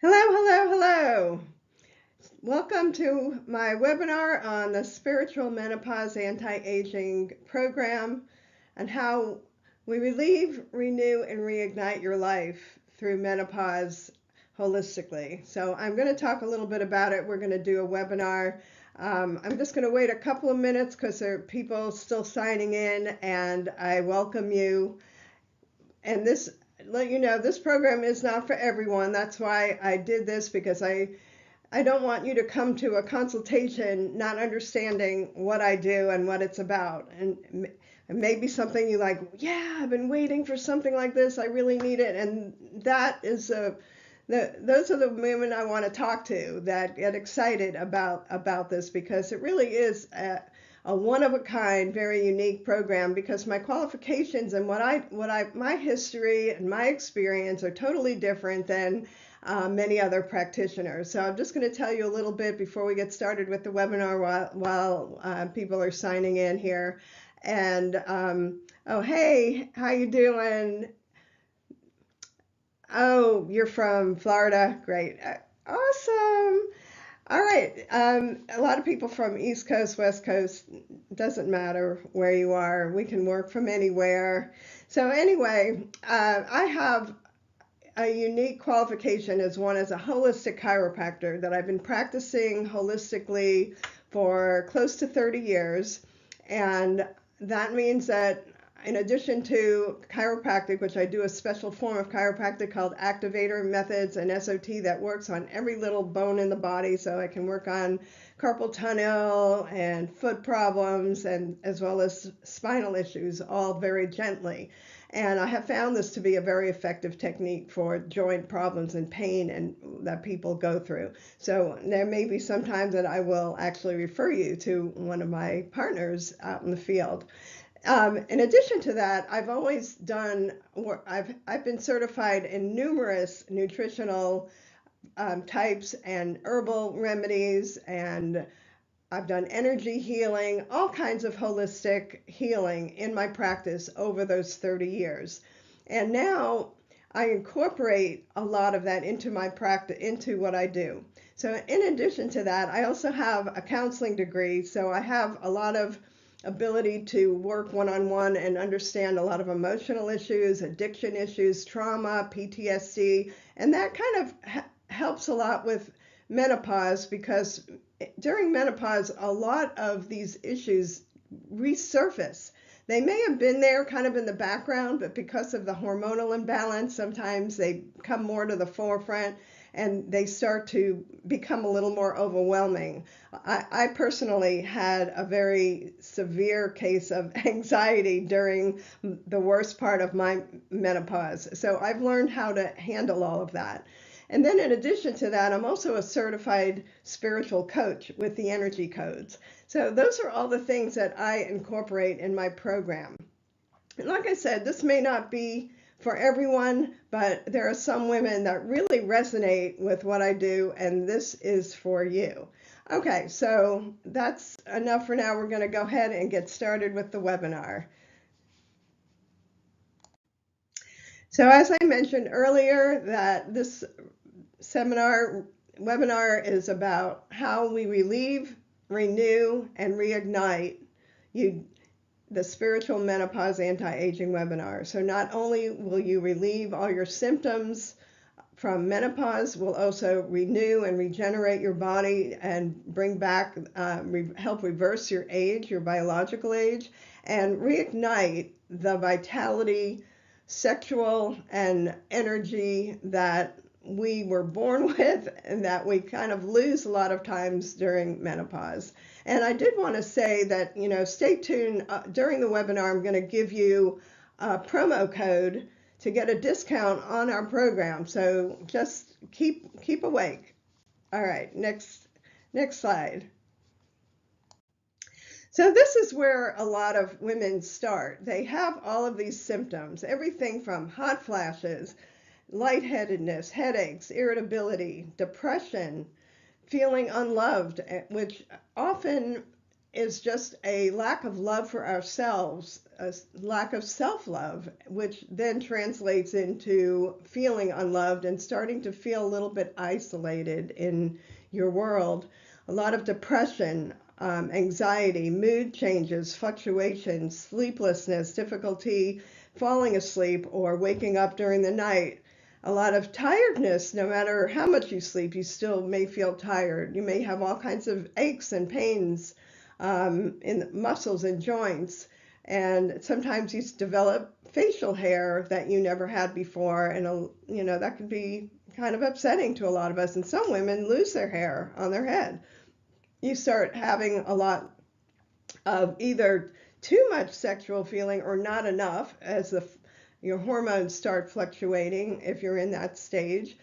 Hello, hello, hello. Welcome to my webinar on the Spiritual Menopause Anti-Aging program and how we relieve, renew, and reignite your life through menopause holistically. So I'm going to talk a little bit about it. We're going to do a webinar. I'm just going to wait a couple of minutes because there are people still signing in, and I welcome you. And let you know, this program is not for everyone. That's why I did this, because I don't want you to come to a consultation not understanding what I do and what it's about. And maybe something you like, yeah, I've been waiting for something like this. I really need it. And that is those are the women I want to talk to that get excited about this, because it really is a one of a kind, very unique program, because my qualifications and my history and my experience are totally different than many other practitioners. So I'm just going to tell you a little bit before we get started with the webinar while people are signing in here. And oh, hey, how you doing? Oh, you're from Florida. Great. Awesome. All right. A lot of people from East Coast, West Coast, doesn't matter where you are. We can work from anywhere. So anyway, I have a unique qualification as a holistic chiropractor that I've been practicing holistically for close to 30 years. And that means that in addition to chiropractic, which I do a special form of chiropractic called activator methods and SOT that works on every little bone in the body, so I can work on carpal tunnel and foot problems, and as well as spinal issues, all very gently. And I have found this to be a very effective technique for joint problems and pain and that people go through. So there may be some times that I will actually refer you to one of my partners out in the field. In addition to that, I've been certified in numerous nutritional types and herbal remedies, and I've done energy healing, all kinds of holistic healing in my practice over those 30 years. And now I incorporate a lot of that into my practice, into what I do. So in addition to that, I also have a counseling degree, so I have a lot of ability to work one-on-one and understand a lot of emotional issues, addiction issues, trauma, PTSD, and that kind of helps a lot with menopause, because during menopause, a lot of these issues resurface. They may have been there kind of in the background, but because of the hormonal imbalance, sometimes they come more to the forefront and they start to become a little more overwhelming. I personally had a very severe case of anxiety during the worst part of my menopause. So I've learned how to handle all of that. And then in addition to that, I'm also a certified spiritual coach with the energy codes. So those are all the things that I incorporate in my program. And like I said, this may not be for everyone, but there are some women that really resonate with what I do, and this is for you. Okay, so that's enough for now. We're going to go ahead and get started with the webinar. So as I mentioned earlier, that this webinar is about how we relieve, renew, and reignite the Spiritual Menopause Anti-Aging webinar. So not only will you relieve all your symptoms from menopause, we'll also renew and regenerate your body and bring back, help reverse your age, your biological age, and reignite the vitality, sexual, and energy that we were born with and that we kind of lose a lot of times during menopause. And I did want to say that, stay tuned. During the webinar, I'm going to give you a promo code to get a discount on our program. So just keep awake. All right, next slide. So this is where a lot of women start. They have all of these symptoms, everything from hot flashes, lightheadedness, headaches, irritability, depression, feeling unloved, which often is just a lack of love for ourselves, a lack of self-love, which then translates into feeling unloved and starting to feel a little bit isolated in your world. A lot of depression, anxiety, mood changes, fluctuations, sleeplessness, difficulty falling asleep or waking up during the night. A lot of tiredness. No matter how much you sleep, you still may feel tired. You may have all kinds of aches and pains in muscles and joints. And sometimes you develop facial hair that you never had before. And, that could be kind of upsetting to a lot of us. And some women lose their hair on their head. You start having a lot of either too much sexual feeling or not enough as your hormones start fluctuating if you're in that stage.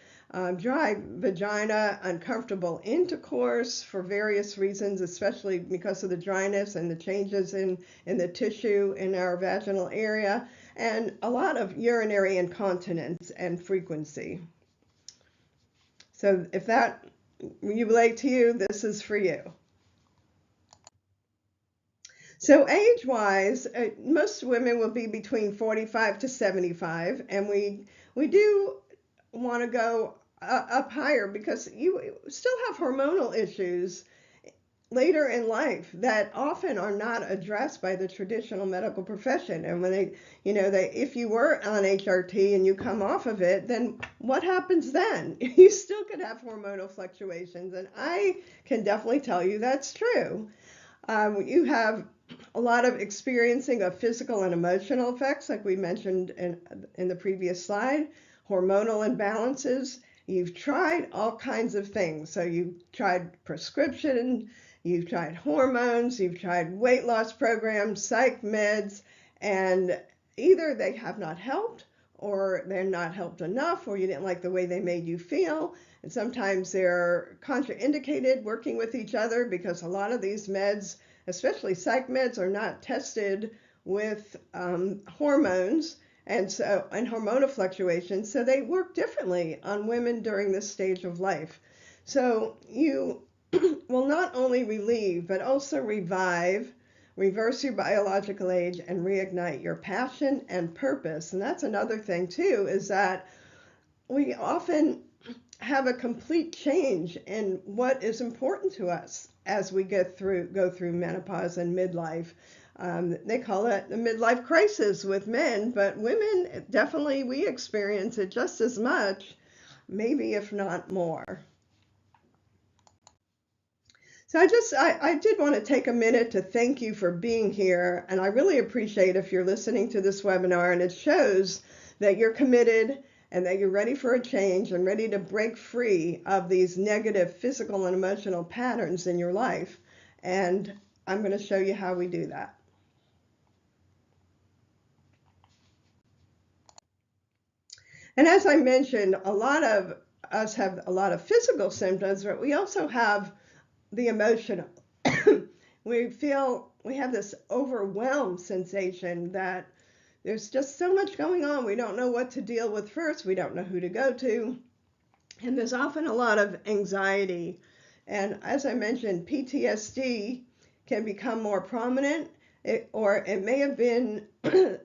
Dry vagina, uncomfortable intercourse for various reasons, especially because of the dryness and the changes in the tissue in our vaginal area, and a lot of urinary incontinence and frequency. So if that relate to you, this is for you. So age-wise, most women will be between 45 to 75, and we do want to go up higher because you still have hormonal issues later in life that often are not addressed by the traditional medical profession. And when they if you were on HRT and you come off of it, then what happens then? You still could have hormonal fluctuations, and I can definitely tell you that's true. You have a lot of experiencing of physical and emotional effects, like we mentioned in the previous slide, hormonal imbalances. You've tried all kinds of things. So you've tried prescription, you've tried hormones, you've tried weight loss programs, psych meds, and either they have not helped or they're not helped enough, or you didn't like the way they made you feel. And sometimes they're contraindicated working with each other because a lot of these meds, especially psych meds, are not tested with hormones and hormonal fluctuations, so they work differently on women during this stage of life. So you will not only relieve, but also revive, reverse your biological age, and reignite your passion and purpose. And that's another thing too, is that we often have a complete change in what is important to us as we go through menopause and midlife. They call it the midlife crisis with men, but women, definitely we experience it just as much, maybe if not more. So I did want to take a minute to thank you for being here, and I really appreciate if you're listening to this webinar, and it shows that you're committed and that you're ready for a change and ready to break free of these negative physical and emotional patterns in your life. And I'm going to show you how we do that. And as I mentioned, a lot of us have a lot of physical symptoms, but we also have the emotional. We have this overwhelmed sensation that there's just so much going on. We don't know what to deal with first. We don't know who to go to. And there's often a lot of anxiety. And as I mentioned, PTSD can become more prominent, or it may have been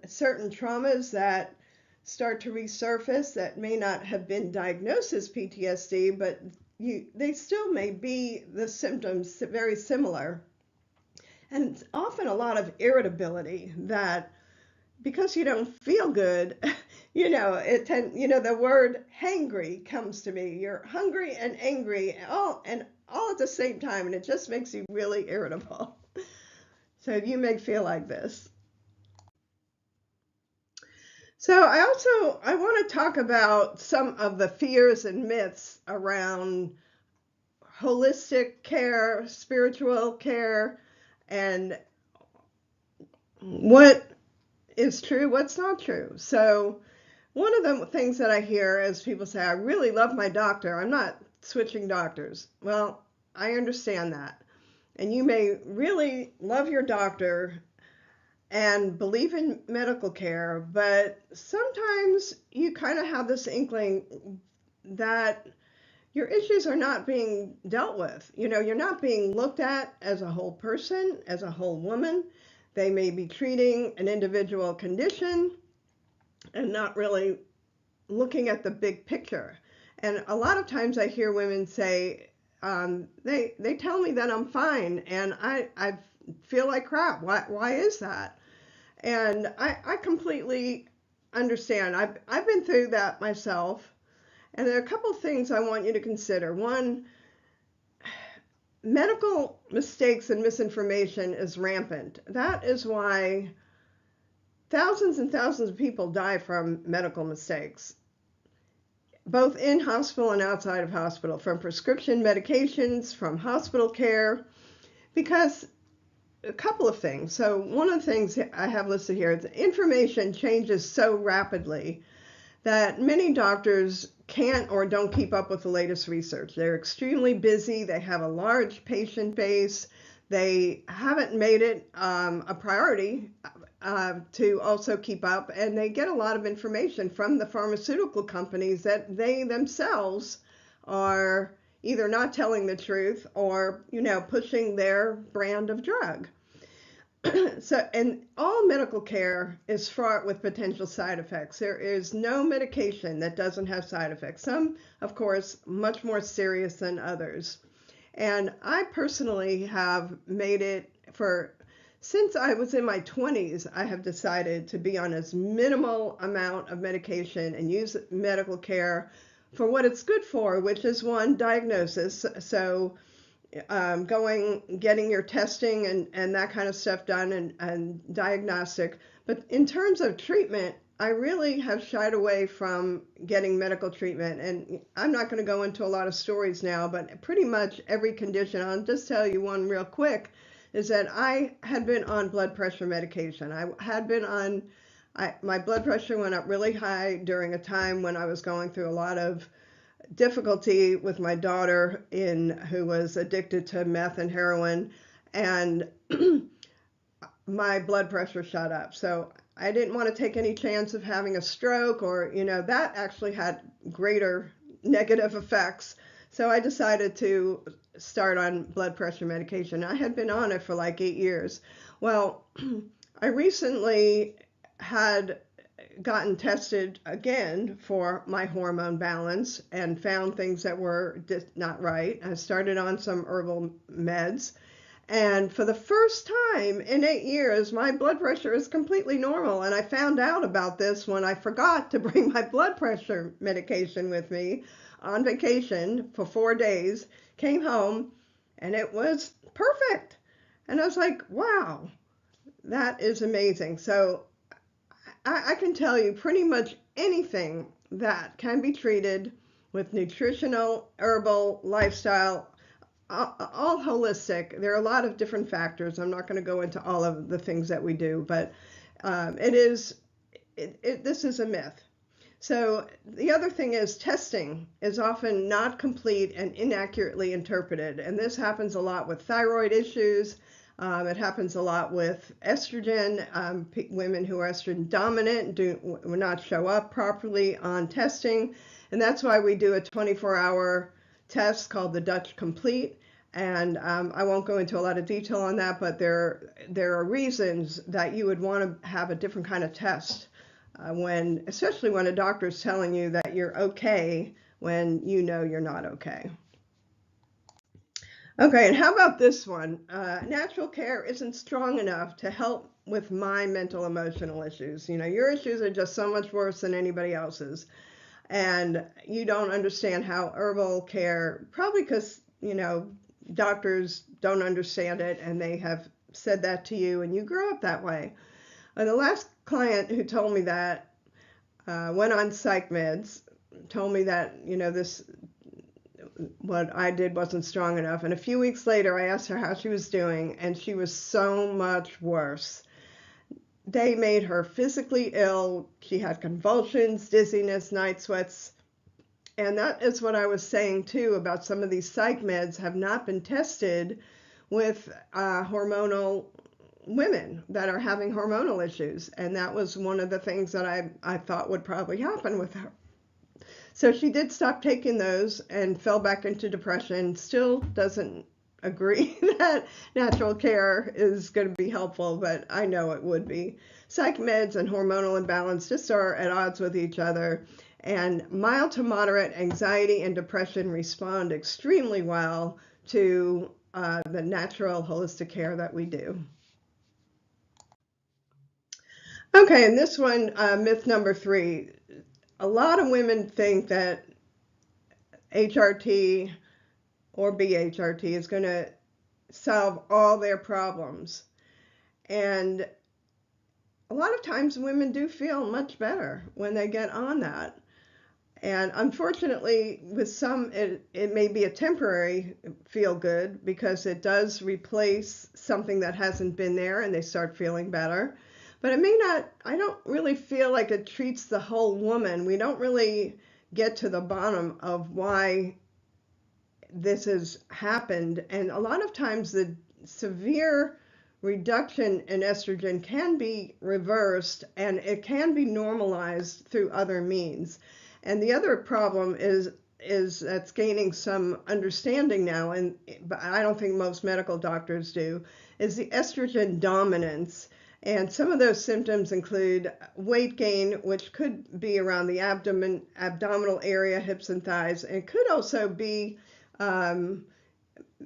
certain traumas that start to resurface that may not have been diagnosed as PTSD, but they still may be the symptoms very similar. And it's often a lot of irritability that because you don't feel good, the word hangry comes to me. You're hungry and angry all at the same time, and it just makes you really irritable. So you may feel like this. So I want to talk about some of the fears and myths around holistic care, spiritual care, and what is true, what's not true. So one of the things that I hear is people say, I really love my doctor. I'm not switching doctors. Well, I understand that. And you may really love your doctor and believe in medical care, but sometimes you kind of have this inkling that your issues are not being dealt with. You're not being looked at as a whole person, as a whole woman. They may be treating an individual condition and not really looking at the big picture. And a lot of times I hear women say, they tell me that I'm fine, and I feel like crap. Why is that? And I completely understand. I've been through that myself. And there are a couple of things I want you to consider. One, medical mistakes and misinformation is rampant. That is why thousands and thousands of people die from medical mistakes, both in hospital and outside of hospital, from prescription medications, from hospital care, because a couple of things. So one of the things I have listed here is information changes so rapidly that many doctors can't or don't keep up with the latest research. They're extremely busy. They have a large patient base. They haven't made it a priority to also keep up, and they get a lot of information from the pharmaceutical companies that they themselves are either not telling the truth or, pushing their brand of drug. So, and all medical care is fraught with potential side effects. There is no medication that doesn't have side effects. Some, of course, much more serious than others. And I personally have made it since I was in my 20s, I have decided to be on as minimal amount of medication and use medical care for what it's good for, which is one, diagnosis. So getting your testing and that kind of stuff done and diagnostic. But in terms of treatment, I really have shied away from getting medical treatment. And I'm not going to go into a lot of stories now, but pretty much every condition, I'll just tell you one real quick, is that I had been on blood pressure medication. I had been on, my blood pressure went up really high during a time when I was going through a lot of difficulty with my daughter who was addicted to meth and heroin, and my blood pressure shot up. So I didn't want to take any chance of having a stroke or, that actually had greater negative effects. So I decided to start on blood pressure medication. I had been on it for like 8 years. Well, I recently had gotten tested again for my hormone balance and found things that were not right. I started on some herbal meds, and for the first time in 8 years, my blood pressure is completely normal. And I found out about this when I forgot to bring my blood pressure medication with me on vacation for 4 days, came home, and it was perfect. And I was like, wow, that is amazing. So I can tell you pretty much anything that can be treated with nutritional, herbal, lifestyle, all holistic. There are a lot of different factors. I'm not going to go into all of the things that we do, but this is a myth. So the other thing is testing is often not complete and inaccurately interpreted. And this happens a lot with thyroid issues. It happens a lot with estrogen. Women who are estrogen dominant will not show up properly on testing. And that's why we do a 24-hour test called the Dutch Complete. And I won't go into a lot of detail on that, but there are reasons that you would want to have a different kind of test especially when a doctor is telling you that you're okay when you know you're not okay. Okay, and how about this one? Natural care isn't strong enough to help with my mental emotional issues. Your issues are just so much worse than anybody else's. And you don't understand how herbal care, probably because, doctors don't understand it and they have said that to you and you grew up that way. The last client who told me that went on psych meds, told me that, what I did wasn't strong enough. And a few weeks later, I asked her how she was doing, and she was so much worse. They made her physically ill. She had convulsions, dizziness, night sweats. And that is what I was saying, too, about some of these psych meds have not been tested with hormonal women that are having hormonal issues. And that was one of the things that I thought would probably happen with her. So she did stop taking those and fell back into depression. Still doesn't agree that natural care is going to be helpful, but I know it would be. Psych meds and hormonal imbalance just are at odds with each other. And mild to moderate anxiety and depression respond extremely well to the natural holistic care that we do. Okay, and this one, myth number 3. A lot of women think that HRT or BHRT is going to solve all their problems. And a lot of times women do feel much better when they get on that. And unfortunately, with some, it may be a temporary feel good because it does replace something that hasn't been there and they start feeling better. But it may not, I don't really feel like it treats the whole woman. We don't really get to the bottom of why this has happened. And a lot of times the severe reduction in estrogen can be reversed and it can be normalized through other means. And the other problem is that's gaining some understanding now, and but I don't think most medical doctors do, is the estrogen dominance. And some of those symptoms include weight gain, which could be around the abdominal area, hips and thighs. And it could also be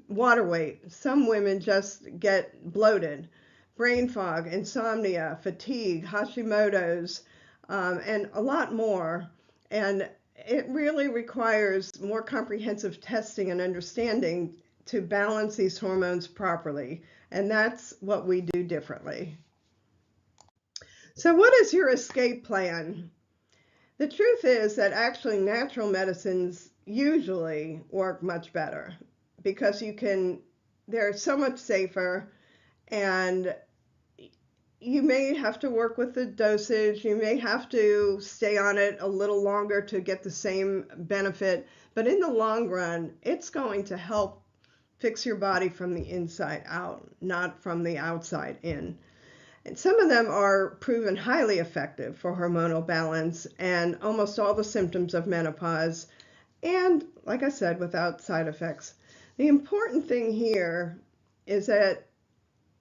water weight. Some women just get bloated, brain fog, insomnia, fatigue, Hashimoto's, and a lot more. And it really requires more comprehensive testing and understanding to balance these hormones properly. And that's what we do differently. So what is your escape plan? The truth is that actually natural medicines usually work much better because they're so much safer, and you may have to work with the dosage, you may have to stay on it a little longer to get the same benefit, but in the long run, it's going to help fix your body from the inside out, not from the outside in. And some of them are proven highly effective for hormonal balance and almost all the symptoms of menopause, and like I said, without side effects. The important thing here is that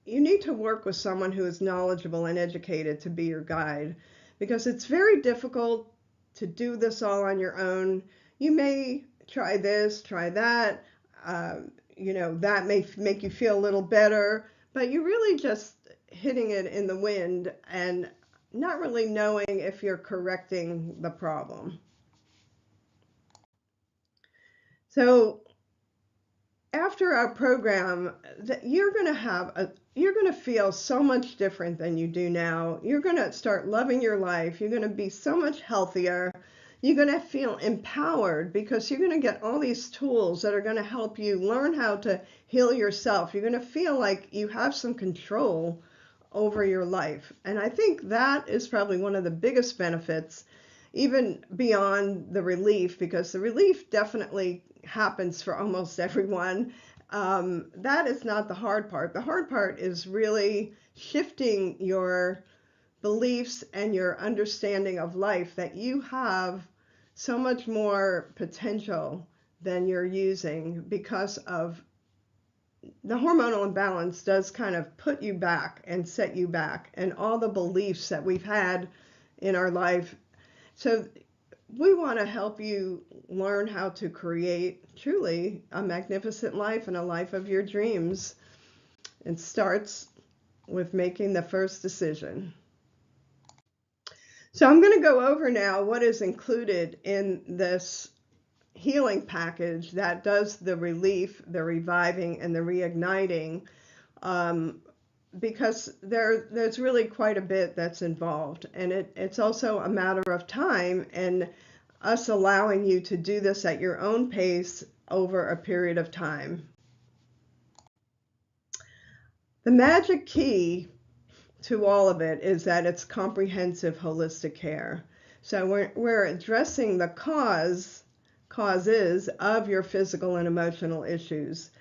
you need to work with someone who is knowledgeable and educated to be your guide, because it's very difficult to do this all on your own. You may try this, try that, that may make you feel a little better, but you're really just hitting it in the wind and not really knowing if you're correcting the problem. So after our program, you're going to feel so much different than you do now. You're going to start loving your life. You're going to be so much healthier. You're going to feel empowered because you're going to get all these tools that are going to help you learn how to heal yourself. You're going to feel like you have some control over your life. And I think that is probably one of the biggest benefits, even beyond the relief, because the relief definitely happens for almost everyone. That is not the hard part. The hard part is really shifting your beliefs and your understanding of life, that you have so much more potential than you're using because of the hormonal imbalance does kind of put you back and set you back, and all the beliefs that we've had in our life. So we want to help you learn how to create truly a magnificent life and a life of your dreams. It starts with making the first decision. So I'm going to go over now what is included in this healing package that does the relief, the reviving, and the reigniting, because there's really quite a bit that's involved, and it's also a matter of time and us allowing you to do this at your own pace over a period of time. The magic key to all of it is that it's comprehensive holistic care. So we're addressing the causes of your physical and emotional issues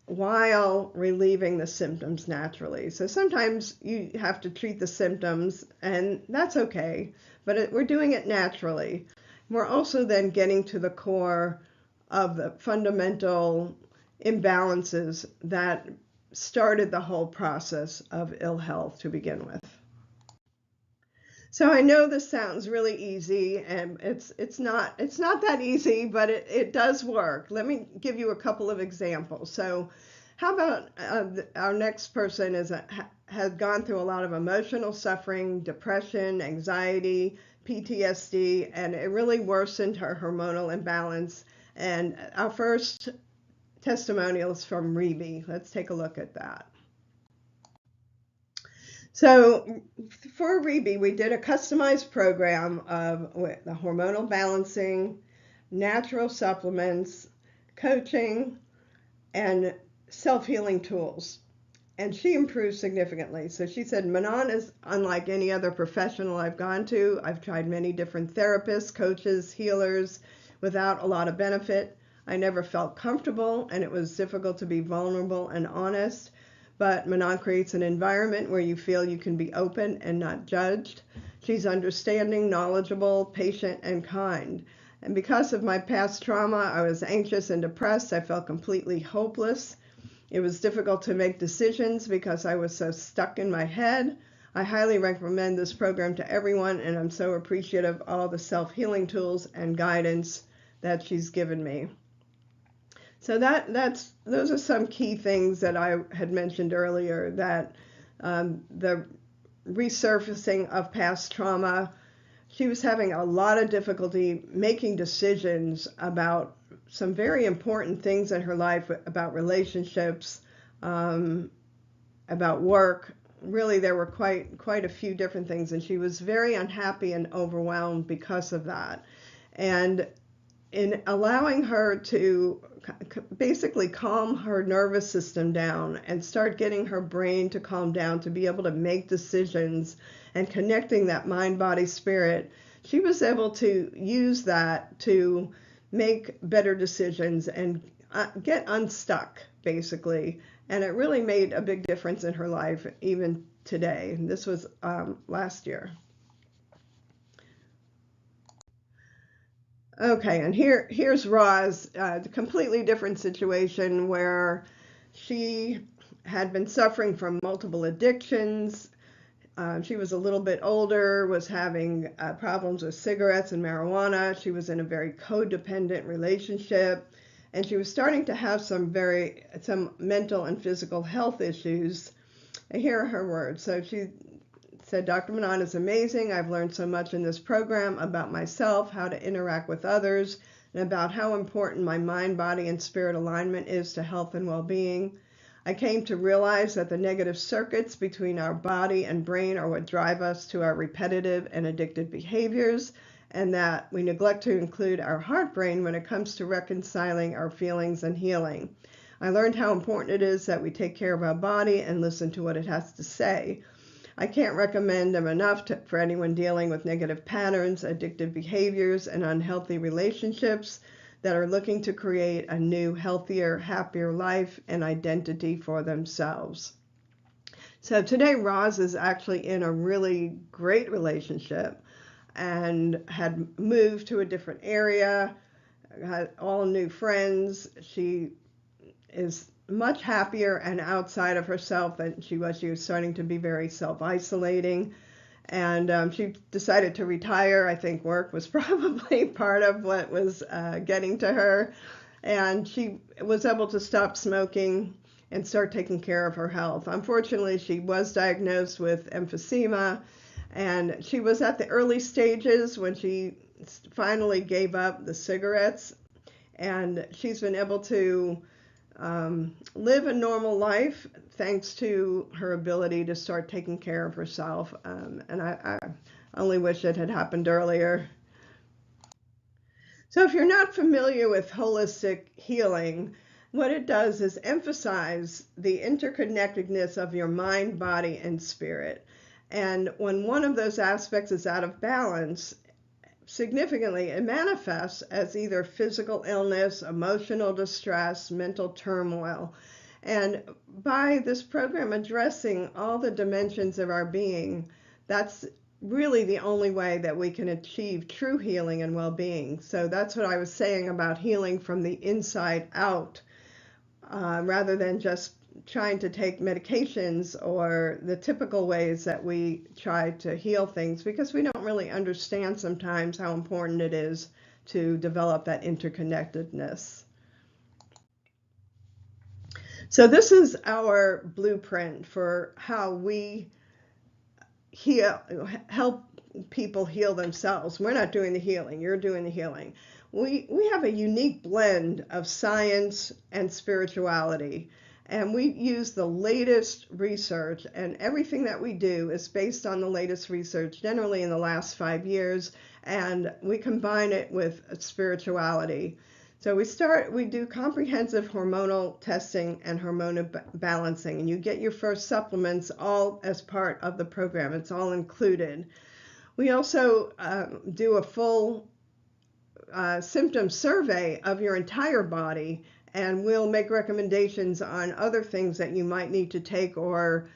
while relieving the symptoms naturally. So sometimes you have to treat the symptoms, and that's okay, but we're doing it naturally. we're also then getting to the core of the fundamental imbalances that started the whole process of ill health to begin with. So I know this sounds really easy, and it's not that easy, but it does work. Let me give you a couple of examples. So how about our next person has gone through a lot of emotional suffering, depression, anxiety, PTSD, and it really worsened her hormonal imbalance. And our first testimonial is from Rebe. Let's take a look at that. So for Rebe, we did a customized program of the hormonal balancing, natural supplements, coaching, and self-healing tools. And she improved significantly. So she said, Manon is unlike any other professional I've gone to. I've tried many different therapists, coaches, healers without a lot of benefit. I never felt comfortable, and it was difficult to be vulnerable and honest. But Manon creates an environment where you feel you can be open and not judged. She's understanding, knowledgeable, patient, and kind. And because of my past trauma, I was anxious and depressed. I felt completely hopeless. It was difficult to make decisions because I was so stuck in my head. I highly recommend this program to everyone, and I'm so appreciative of all the self-healing tools and guidance that she's given me. So those are some key things that I had mentioned earlier, that the resurfacing of past trauma. She was having a lot of difficulty making decisions about some very important things in her life, about relationships, about work. Really, there were quite a few different things, and she was very unhappy and overwhelmed because of that. And in allowing her to basically calm her nervous system down and start getting her brain to calm down, to be able to make decisions and connecting that mind, body, spirit, she was able to use that to make better decisions and get unstuck, basically. And it really made a big difference in her life, even today. And this was last year. Okay, and here's Roz, a completely different situation where she had been suffering from multiple addictions. She was a little bit older, was having problems with cigarettes and marijuana. She was in a very codependent relationship, and she was starting to have some mental and physical health issues. And here are her words. So she said, Dr. Manon is amazing. I've learned so much in this program about myself, how to interact with others, and about how important my mind, body, and spirit alignment is to health and well-being. I came to realize that the negative circuits between our body and brain are what drive us to our repetitive and addictive behaviors, and that we neglect to include our heart brain when it comes to reconciling our feelings and healing. I learned how important it is that we take care of our body and listen to what it has to say. I can't recommend them enough for anyone dealing with negative patterns, addictive behaviors, and unhealthy relationships that are looking to create a new, healthier, happier life and identity for themselves. So today, Roz is actually in a really great relationship and had moved to a different area, had all new friends. She is much happier and outside of herself than she was. She was starting to be very self-isolating, and she decided to retire. I think work was probably part of what was getting to her, and she was able to stop smoking and start taking care of her health. Unfortunately, she was diagnosed with emphysema, and she was at the early stages when she finally gave up the cigarettes, and she's been able to live a normal life thanks to her ability to start taking care of herself. And I only wish it had happened earlier. So if you're not familiar with holistic healing, what it does is emphasize the interconnectedness of your mind, body, and spirit. And when one of those aspects is out of balance, significantly, it manifests as either physical illness, emotional distress, mental turmoil. And by this program addressing all the dimensions of our being, that's really the only way that we can achieve true healing and well-being. So that's what I was saying about healing from the inside out, rather than just trying to take medications or the typical ways that we try to heal things, because we don't really understand sometimes how important it is to develop that interconnectedness. So this is our blueprint for how we help people heal themselves. We're not doing the healing, you're doing the healing. We have a unique blend of science and spirituality, and we use the latest research, and everything that we do is based on the latest research, generally in the last 5 years, and we combine it with spirituality. So we do comprehensive hormonal testing and hormonal balancing, and you get your first supplements all as part of the program. It's all included. We also do a full symptom survey of your entire body, and we'll make recommendations on other things that you might need to take or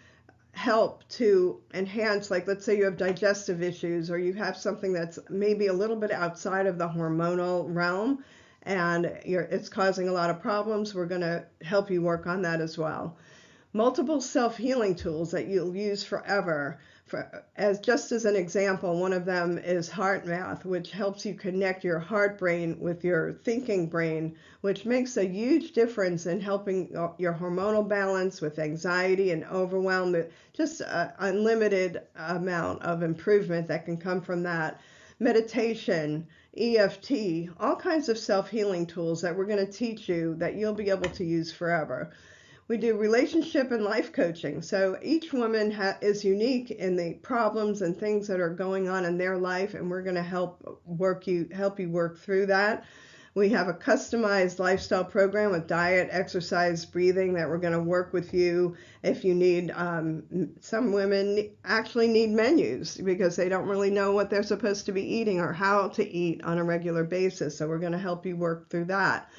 help to enhance, like let's say you have digestive issues or you have something that's maybe a little bit outside of the hormonal realm and it's causing a lot of problems. We're going to help you work on that as well. Multiple self-healing tools that you'll use forever. Just as an example, one of them is heart math, which helps you connect your heart brain with your thinking brain, which makes a huge difference in helping your hormonal balance with anxiety and overwhelm. Just an unlimited amount of improvement that can come from that. Meditation, EFT, all kinds of self-healing tools that we're going to teach you that you'll be able to use forever. We do relationship and life coaching. So each woman is unique in the problems and things that are going on in their life, and we're going to help you work through that. We have a customized lifestyle program with diet, exercise, breathing that we're going to work with you if you need. Some women actually need menus because they don't really know what they're supposed to be eating or how to eat on a regular basis. So we're going to help you work through that.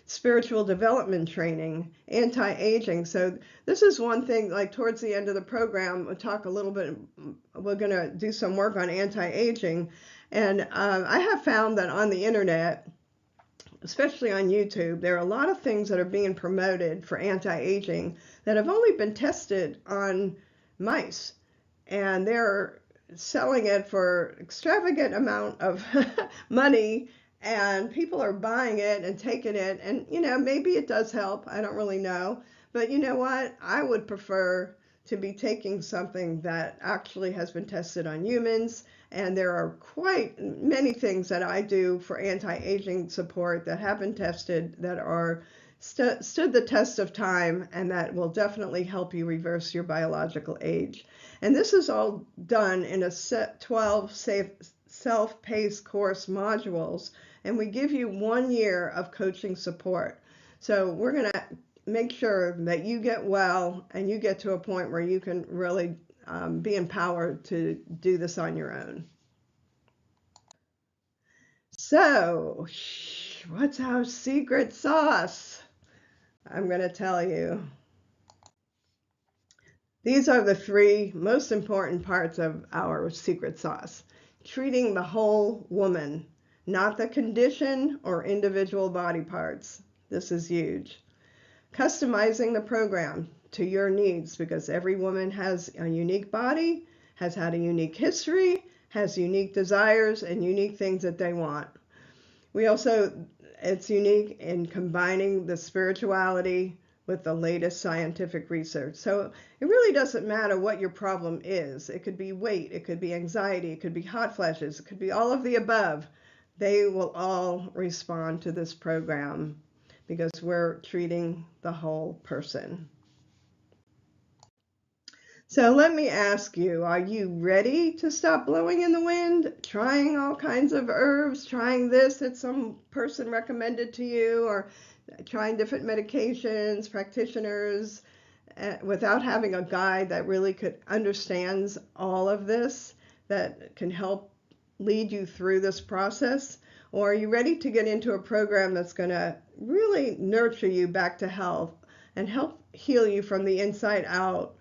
Spiritual development training, anti-aging. So this is one thing, like towards the end of the program, we'll talk a little bit, we're going to do some work on anti-aging. And I have found that on the internet, especially on YouTube, there are a lot of things that are being promoted for anti-aging that have only been tested on mice. And they're selling it for extravagant amount of money, and people are buying it and taking it, and maybe it does help, I don't really know, but you know what, I would prefer to be taking something that actually has been tested on humans. And there are quite many things that I do for anti-aging support that have been tested, that are stood the test of time, and that will definitely help you reverse your biological age. And this is all done in a set 12 self-paced course modules, and we give you 1 year of coaching support. So we're going to make sure that you get well and you get to a point where you can really be empowered to do this on your own. So, what's our secret sauce? I'm going to tell you. These are the 3 most important parts of our secret sauce. Treating the whole woman, not the condition or individual body parts. This is huge. Customizing the program to your needs, because every woman has a unique body, has had a unique history, has unique desires and unique things that they want. It's unique in combining the spirituality with the latest scientific research. So it really doesn't matter what your problem is. It could be weight, it could be anxiety, it could be hot flashes, it could be all of the above. They will all respond to this program because we're treating the whole person. So let me ask you, are you ready to stop blowing in the wind, trying all kinds of herbs, trying this that some person recommended to you, or trying different medications, practitioners, without having a guide that really understands all of this, that can help lead you through this process? Or are you ready to get into a program that's going to really nurture you back to health and help heal you from the inside out,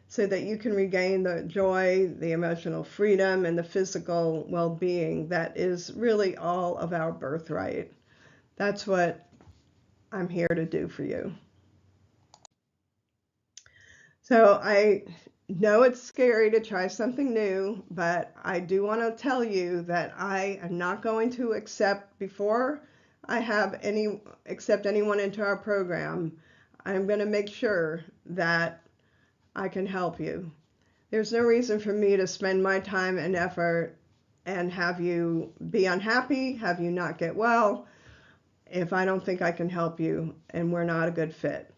so that you can regain the joy, the emotional freedom, and the physical well-being that is really all of our birthright. That's what I'm here to do for you. So I know it's scary to try something new, but I do want to tell you that I am not going to accept, before I accept anyone into our program, I'm going to make sure that I can help you. There's no reason for me to spend my time and effort and have you be unhappy, have you not get well, if I don't think I can help you and we're not a good fit.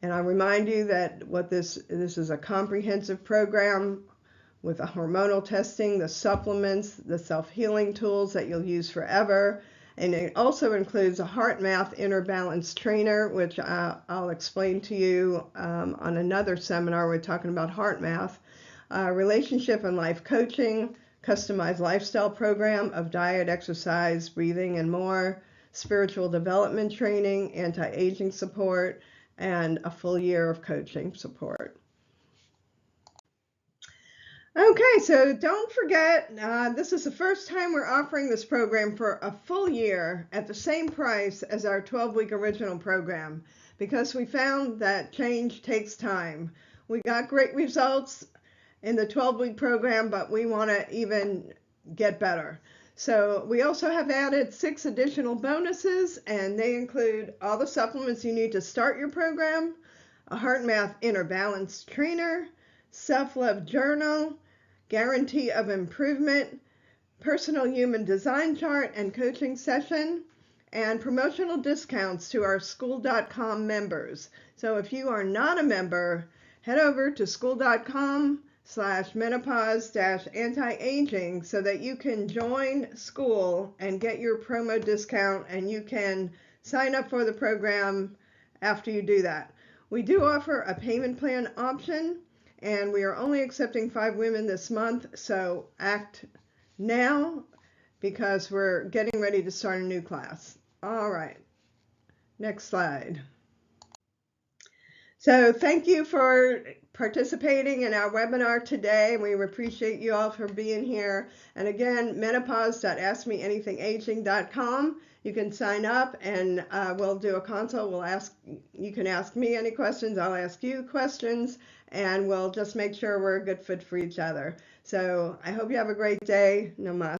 And I remind you that this is a comprehensive program with the hormonal testing, the supplements, the self-healing tools that you'll use forever. And it also includes a heart math inner balance trainer, which I'll explain to you on another seminar. We're talking about heart math, relationship and life coaching, customized lifestyle program of diet, exercise, breathing, and more, spiritual development training, anti-aging support, and a full year of coaching support. Okay, so don't forget, this is the first time we're offering this program for a full year at the same price as our 12-week original program, because we found that change takes time. We got great results in the 12-week program, but we want to even get better. So we also have added 6 additional bonuses, and they include all the supplements you need to start your program, a heart math inner balance trainer, self-love journal, guarantee of improvement, personal human design chart and coaching session, and promotional discounts to our school.com members. So if you are not a member, head over to school.com/menopause-anti-aging so that you can join school and get your promo discount, and you can sign up for the program after you do that. We do offer a payment plan option, and we are only accepting 5 women this month, so act now because we're getting ready to start a new class. All right, next slide. So thank you for participating in our webinar today. We appreciate you all for being here. And again, menopause.askmeanythingaging.com. You can sign up and we'll do a consult. You can ask me any questions. I'll ask you questions, and we'll just make sure we're a good fit for each other. So I hope you have a great day. Namaste.